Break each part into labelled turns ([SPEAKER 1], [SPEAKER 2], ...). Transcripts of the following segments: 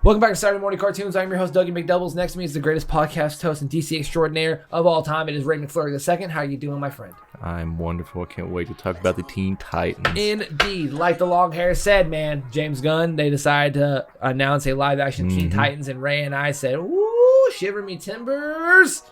[SPEAKER 1] Welcome back to Saturday Morning Cartoons. I'm your host, Dougie McDoubles. Next to me is the greatest podcast host and DC extraordinaire of all time. It is Ray McFlurry II. How are you doing, my friend?
[SPEAKER 2] I'm wonderful. I can't wait to talk about the Teen Titans.
[SPEAKER 1] Indeed. Like the long hair said, man, James Gunn, they decided to announce a live-action Teen Titans, and Ray and I said, "Ooh, shiver me timbers.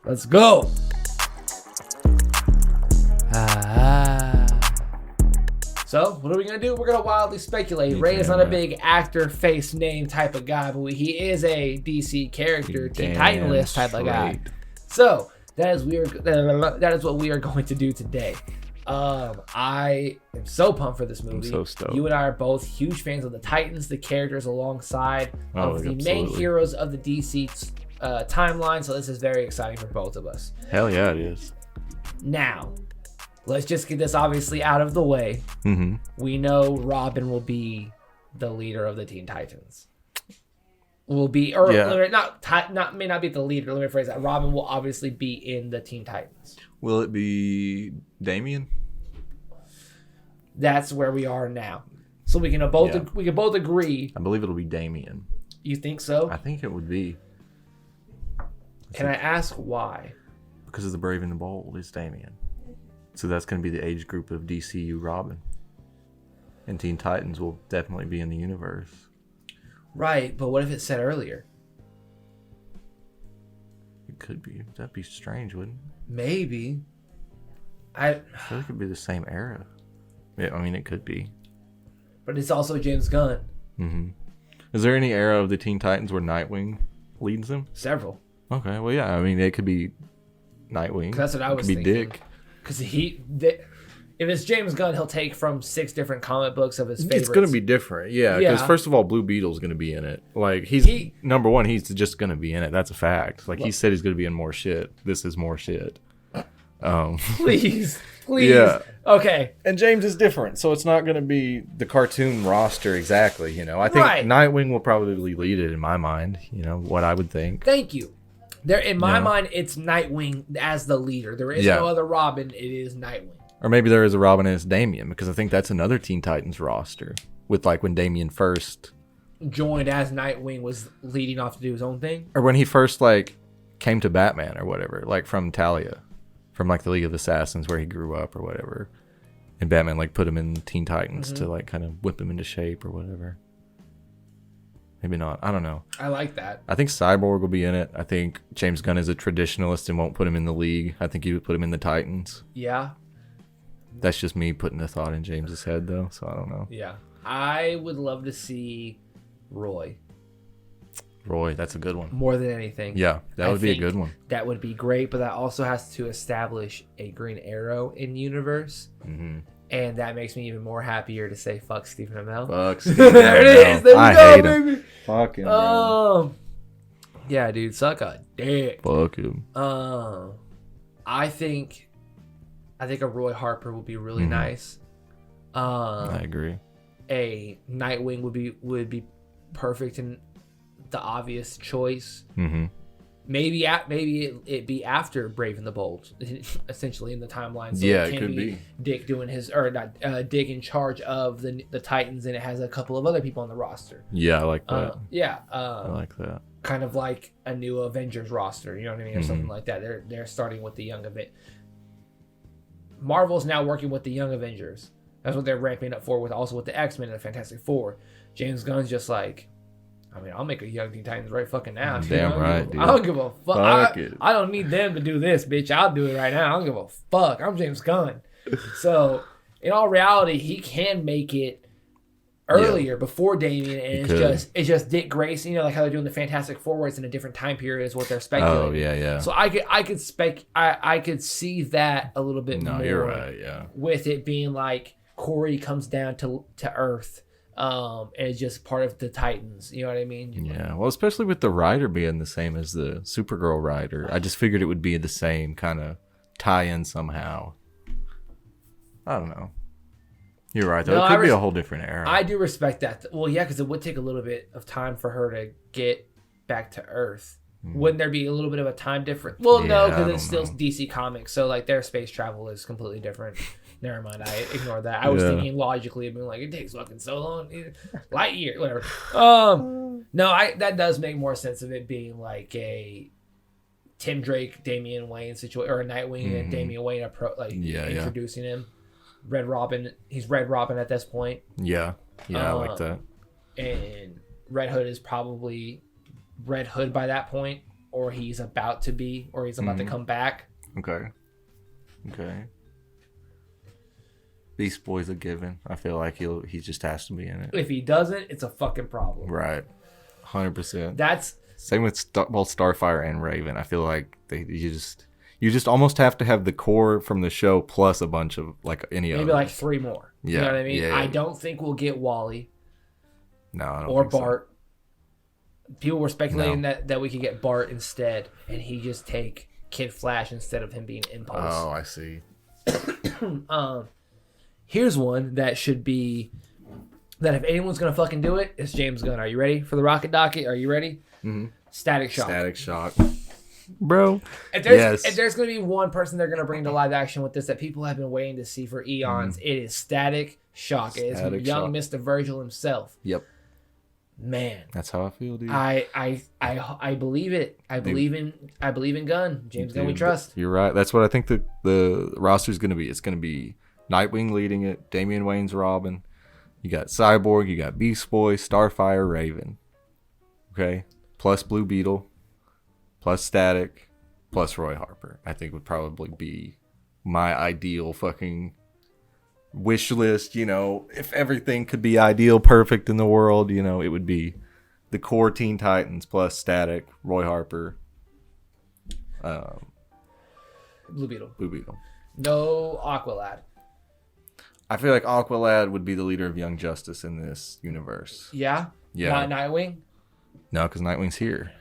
[SPEAKER 1] Let's go." So, what are we going to do? We're going to wildly speculate. Ray is not a big actor, face, name type of guy, but he is a DC character, Teen Titan list type of guy. So, that is what we are going to do today. I am so pumped for this movie.
[SPEAKER 2] I'm so stoked.
[SPEAKER 1] You and I are both huge fans of the Titans, the characters alongside of the main heroes of the DC timeline, so this is very exciting for both of us.
[SPEAKER 2] Hell yeah, it is.
[SPEAKER 1] Now, let's just get this obviously out of the way.
[SPEAKER 2] Mm-hmm.
[SPEAKER 1] We know Robin will be the leader of the Teen Titans. Will be, or may not be the leader. Let me rephrase that. Robin will obviously be in the Teen Titans.
[SPEAKER 2] Will it be Damian?
[SPEAKER 1] That's where we are now. So we can both agree.
[SPEAKER 2] I believe it'll be Damian.
[SPEAKER 1] You think so?
[SPEAKER 2] I think it would be.
[SPEAKER 1] Can I ask why?
[SPEAKER 2] Because of the Brave and the Bold is Damian. So that's going to be the age group of DCU Robin. And Teen Titans will definitely be in the universe.
[SPEAKER 1] Right, but what if it's said earlier?
[SPEAKER 2] It could be. That'd be strange, wouldn't it?
[SPEAKER 1] Maybe.
[SPEAKER 2] I feel like it could be the same era. Yeah, I mean, it could be.
[SPEAKER 1] But it's also James Gunn.
[SPEAKER 2] Mm-hmm. Is there any era of the Teen Titans where Nightwing leads them?
[SPEAKER 1] Several.
[SPEAKER 2] Okay, well, yeah. I mean, it could be Nightwing.
[SPEAKER 1] That's what I was thinking. It could be Dick. Because if it's James Gunn, he'll take from 6 different comic books of his favorites.
[SPEAKER 2] It's going to be different, yeah. Because first of all, Blue Beetle's going to be in it. Like number one, he's just going to be in it. That's a fact. Like he said, he's going to be in more shit. This is more shit.
[SPEAKER 1] Please.
[SPEAKER 2] Yeah.
[SPEAKER 1] Okay.
[SPEAKER 2] And James is different, so it's not going to be the cartoon roster exactly. You know, I think Nightwing will probably lead it in my mind. You know what I would think.
[SPEAKER 1] Thank you. In my mind, it's Nightwing as the leader. There is no other Robin. It is Nightwing.
[SPEAKER 2] Or maybe there is a Robin and it's Damian, because I think that's another Teen Titans roster. With like when Damian first
[SPEAKER 1] joined as Nightwing, was leading off to do his own thing.
[SPEAKER 2] Or when he first like came to Batman or whatever, like from Talia, from like the League of Assassins where he grew up or whatever. And Batman like put him in Teen Titans to like kind of whip him into shape or whatever. Maybe not. I don't know.
[SPEAKER 1] I like that.
[SPEAKER 2] I think Cyborg will be in it. I think James Gunn is a traditionalist and won't put him in the League. I think he would put him in the Titans.
[SPEAKER 1] Yeah.
[SPEAKER 2] That's just me putting a thought in James's head, though, so I don't know.
[SPEAKER 1] Yeah. I would love to see Roy.
[SPEAKER 2] Roy, that's a good one.
[SPEAKER 1] More than anything.
[SPEAKER 2] Yeah, that would be a good one.
[SPEAKER 1] That would be great, but that also has to establish a Green Arrow in universe.
[SPEAKER 2] Mm-hmm.
[SPEAKER 1] And that makes me even more happier to say fuck Stephen Amell.
[SPEAKER 2] Fuck Stephen Amell.
[SPEAKER 1] There it is. There we go,
[SPEAKER 2] hate
[SPEAKER 1] baby.
[SPEAKER 2] him. Fuck him.
[SPEAKER 1] Yeah, dude, suck a dick.
[SPEAKER 2] Fuck him.
[SPEAKER 1] I think a Roy Harper would be really nice.
[SPEAKER 2] I agree.
[SPEAKER 1] A Nightwing would be perfect and the obvious choice.
[SPEAKER 2] Mm-hmm.
[SPEAKER 1] Maybe it be after Brave and the Bold, essentially in the timeline. So
[SPEAKER 2] yeah, it could be
[SPEAKER 1] Dick doing Dick in charge of the Titans, and it has a couple of other people on the roster.
[SPEAKER 2] Yeah, I like that.
[SPEAKER 1] I
[SPEAKER 2] like that.
[SPEAKER 1] Kind of like a new Avengers roster, you know what I mean, or something like that. They're starting with the young event. Marvel's now working with the young Avengers. That's what they're ramping up for. With the X-Men and the Fantastic Four. James Gunn's just like, I mean, I'll make a young Teen Titans right fucking now.
[SPEAKER 2] Damn right, dude.
[SPEAKER 1] I don't give a fuck. I don't need them to do this, bitch. I'll do it right now. I don't give a fuck. I'm James Gunn. So, in all reality, he can make it earlier, before Damian, and it's just Dick Grayson. You know, like how they're doing the Fantastic Four, where it's in a different time period is what they're speculating.
[SPEAKER 2] Oh yeah.
[SPEAKER 1] So I could see that a little bit more.
[SPEAKER 2] No, you're right. Yeah.
[SPEAKER 1] With it being like Corey comes down to Earth. And it's just part of the Titans, you know what I mean?
[SPEAKER 2] Yeah, well, especially with the rider being the same as the Supergirl rider, I just figured it would be the same kind of tie-in somehow. I don't know. You're right, though. It could be a whole different era.
[SPEAKER 1] I do respect that. Well, yeah, because it would take a little bit of time for her to get back to Earth. Wouldn't there be a little bit of a time difference? Well, no, because it's still DC Comics, so like their space travel is completely different. Never mind, I ignored that. I was thinking logically of being like, it takes fucking so long. Light year, whatever. No, that does make more sense of it being like a Tim Drake, Damian Wayne situation, or a Nightwing and Damian Wayne introducing him. Red Robin, he's Red Robin at this point.
[SPEAKER 2] Yeah, I like that.
[SPEAKER 1] And Red Hood is probably Red Hood by that point, or he's about to be, or he's about to come back.
[SPEAKER 2] Okay. Beast Boy's a given. I feel like he just has to be in it.
[SPEAKER 1] If he doesn't, it's a fucking problem.
[SPEAKER 2] Right. 100%.
[SPEAKER 1] That's
[SPEAKER 2] same with both Starfire and Raven. I feel like you just almost have to have the core from the show plus a bunch of like any other.
[SPEAKER 1] Maybe like 3 more.
[SPEAKER 2] Yeah.
[SPEAKER 1] You know what I mean?
[SPEAKER 2] Yeah.
[SPEAKER 1] I don't think we'll get Wally.
[SPEAKER 2] No, I don't
[SPEAKER 1] or
[SPEAKER 2] think so.
[SPEAKER 1] Bart. People were speculating that we could get Bart instead, and he just take Kid Flash instead of him being Impulse.
[SPEAKER 2] Oh, I see.
[SPEAKER 1] Here's one that should be that if anyone's gonna fucking do it, it's James Gunn. Are you ready for the Rocket Docket? Are you ready?
[SPEAKER 2] Mm-hmm.
[SPEAKER 1] Static Shock.
[SPEAKER 2] Bro.
[SPEAKER 1] If there's gonna be one person they're gonna bring to live action with this that people have been waiting to see for eons, it is Static Shock. It is young Mr. Virgil himself.
[SPEAKER 2] Yep.
[SPEAKER 1] Man,
[SPEAKER 2] that's how I feel, dude.
[SPEAKER 1] I believe it. I believe in Gunn. James Gunn, we trust.
[SPEAKER 2] You're right. That's what I think the roster's gonna be. It's gonna be Nightwing leading it. Damian Wayne's Robin. You got Cyborg. You got Beast Boy, Starfire, Raven. Okay, plus Blue Beetle, plus Static, plus Roy Harper. I think would probably be my ideal fucking wish list. You know, if everything could be ideal, perfect in the world, you know, it would be the core Teen Titans plus Static, Roy Harper,
[SPEAKER 1] Blue Beetle. No Aqualad.
[SPEAKER 2] I feel like Aqualad would be the leader of Young Justice in this universe.
[SPEAKER 1] Yeah?
[SPEAKER 2] Yeah.
[SPEAKER 1] Not Nightwing?
[SPEAKER 2] No, because Nightwing's here.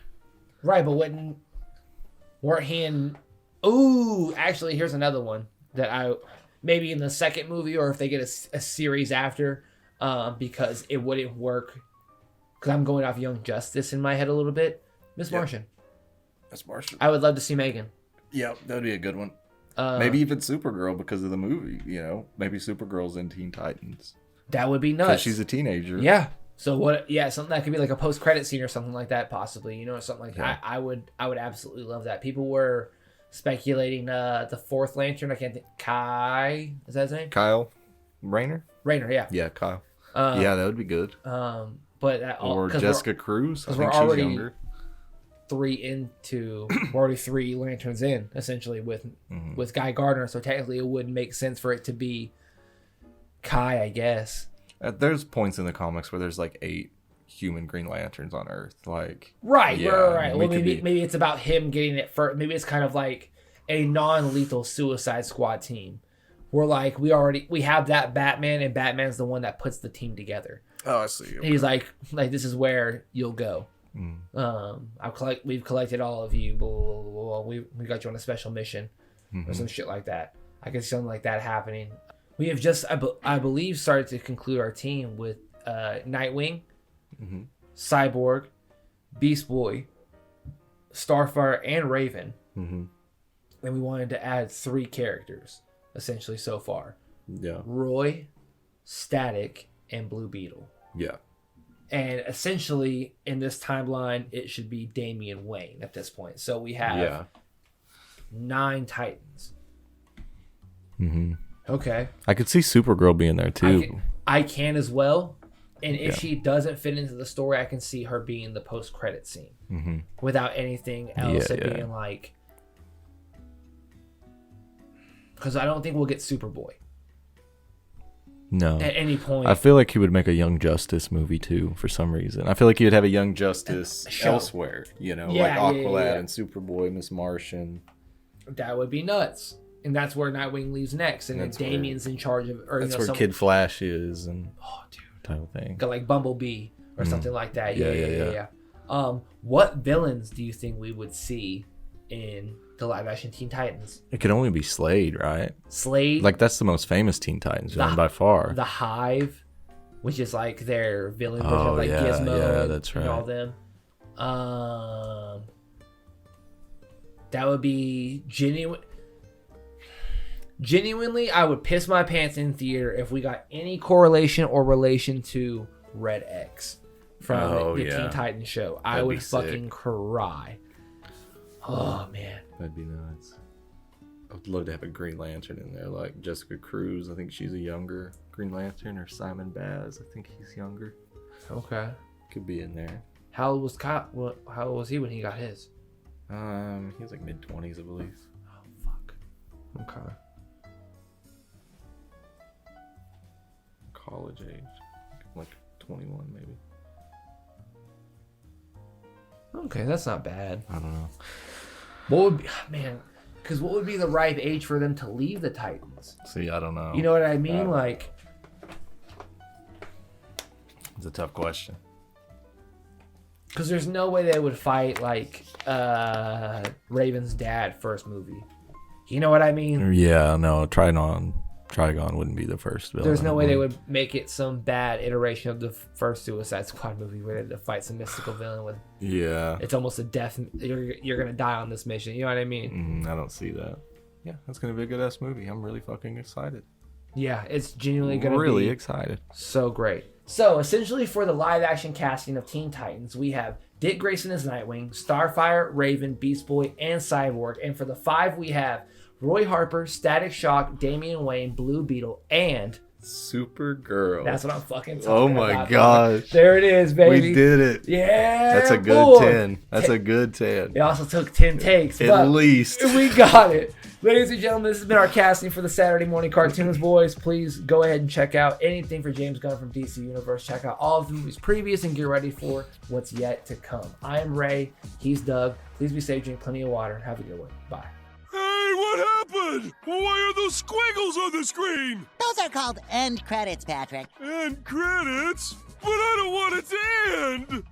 [SPEAKER 1] Right, but weren't he in... Ooh, actually, here's another one that maybe in the second movie, or if they get a series after, because it wouldn't work. Because I'm going off Young Justice in my head a little bit. Miss Martian.
[SPEAKER 2] Miss Martian.
[SPEAKER 1] I would love to see Megan.
[SPEAKER 2] Yeah, that would be a good one. Maybe even Supergirl because of the movie, you know. Maybe Supergirl's in Teen Titans.
[SPEAKER 1] That would be nuts.
[SPEAKER 2] Because she's a teenager.
[SPEAKER 1] Yeah. So what? Yeah, something that could be like a post-credit scene or something like that, possibly. You know, something like that. I would absolutely love that. People were speculating the fourth Lantern. I can't think. Kai, is that his name?
[SPEAKER 2] Kyle Rayner.
[SPEAKER 1] Yeah.
[SPEAKER 2] Yeah, Kyle. Yeah, that would be good.
[SPEAKER 1] But
[SPEAKER 2] or Jessica Cruz.
[SPEAKER 1] Because we're already younger. We're already 3 Lanterns in, essentially, with Guy Gardner, so technically it would make sense for it to be Kai, I guess.
[SPEAKER 2] There's points in the comics where there's like 8 human Green Lanterns on Earth, like
[SPEAKER 1] right. Well, maybe it's about him getting it first. Maybe it's kind of like a non-lethal Suicide Squad team. We're like we have that Batman, and Batman's the one that puts the team together.
[SPEAKER 2] Oh, I see. Okay.
[SPEAKER 1] He's like this is where you'll go. We've collected all of you. Blah, blah, blah, blah. We got you on a special mission or some shit like that. I can see something like that happening. We have just, I believe, started to conclude our team with Nightwing, Cyborg, Beast Boy, Starfire, and Raven. And we wanted to add 3 characters, essentially, so far.
[SPEAKER 2] Yeah.
[SPEAKER 1] Roy, Static, and Blue Beetle.
[SPEAKER 2] Yeah.
[SPEAKER 1] And essentially, in this timeline, it should be Damian Wayne at this point. So we have 9 Titans. Okay.
[SPEAKER 2] I could see Supergirl being there too.
[SPEAKER 1] I can as well. And if she doesn't fit into the story, I can see her being the post-credit scene without anything else being like. Because I don't think we'll get Superboy.
[SPEAKER 2] No.
[SPEAKER 1] At any point.
[SPEAKER 2] I feel like he would make a Young Justice movie too for some reason. I feel like he would have a Young Justice elsewhere, you know, like Aqualad and Superboy, Miss Martian.
[SPEAKER 1] That would be nuts. And that's where Nightwing leaves next. And then Damian's in charge of...
[SPEAKER 2] That's where Kid Flash is and type of thing.
[SPEAKER 1] Got like Bumblebee or something like that. Yeah. What villains do you think we would see in the live action Teen Titans?
[SPEAKER 2] It could only be Slade, right?
[SPEAKER 1] Slade,
[SPEAKER 2] like that's the most famous Teen Titans villain by far.
[SPEAKER 1] The Hive, which is like their villain version of like Gizmo,
[SPEAKER 2] that's right.
[SPEAKER 1] And all them. That would be genuine. Genuinely, I would piss my pants in theater if we got any correlation or relation to Red X from the Teen Titans show. I would fucking cry. Oh, man.
[SPEAKER 2] That'd be nuts. I'd love to have a Green Lantern in there, like Jessica Cruz. I think she's a younger Green Lantern, or Simon Baz. I think he's younger.
[SPEAKER 1] Okay.
[SPEAKER 2] Could be in there.
[SPEAKER 1] How old was how old was he when he got his?
[SPEAKER 2] He was like mid-20s, I believe.
[SPEAKER 1] Oh, fuck. Okay.
[SPEAKER 2] College age. Like 21, maybe.
[SPEAKER 1] Okay, that's not bad.
[SPEAKER 2] I don't know.
[SPEAKER 1] What would be, man, because what would be the ripe age for them to leave the Titans?
[SPEAKER 2] See, I don't know.
[SPEAKER 1] You know what I mean? Like,
[SPEAKER 2] it's a tough question.
[SPEAKER 1] because there's no way they would fight, like, Raven's dad first movie. You know what I mean?
[SPEAKER 2] Yeah, no, Trigon wouldn't be the first villain.
[SPEAKER 1] There's no way they would make it some bad iteration of the first Suicide Squad movie where they had to fight some mystical villain with.
[SPEAKER 2] Yeah.
[SPEAKER 1] It's almost a death. You're gonna die on this mission. You know what I mean?
[SPEAKER 2] I don't see that. Yeah, that's gonna be a good ass movie. I'm really fucking excited.
[SPEAKER 1] Yeah, it's genuinely gonna be
[SPEAKER 2] really excited.
[SPEAKER 1] So great. So essentially, for the live action casting of Teen Titans, we have Dick Grayson as Nightwing, Starfire, Raven, Beast Boy, and Cyborg. And for the 5, we have Roy Harper, Static Shock, Damian Wayne, Blue Beetle, and
[SPEAKER 2] Supergirl.
[SPEAKER 1] That's what I'm fucking talking
[SPEAKER 2] about. Oh my gosh.
[SPEAKER 1] There it is, baby.
[SPEAKER 2] We did it.
[SPEAKER 1] Yeah.
[SPEAKER 2] That's a good 10. That's a good 10.
[SPEAKER 1] It also took 10 takes.
[SPEAKER 2] At least.
[SPEAKER 1] We got it. Ladies and gentlemen, this has been our casting for the Saturday Morning Cartoons, boys. Please go ahead and check out anything for James Gunn from DC Universe. Check out all of the movies previous and get ready for what's yet to come. I am Ray. He's Doug. Please be safe, drink plenty of water, and have a good one. Bye.
[SPEAKER 3] Hey, what happened? Why are those squiggles on the screen?
[SPEAKER 4] Those are called end credits, Patrick.
[SPEAKER 3] End credits? But I don't want it to end!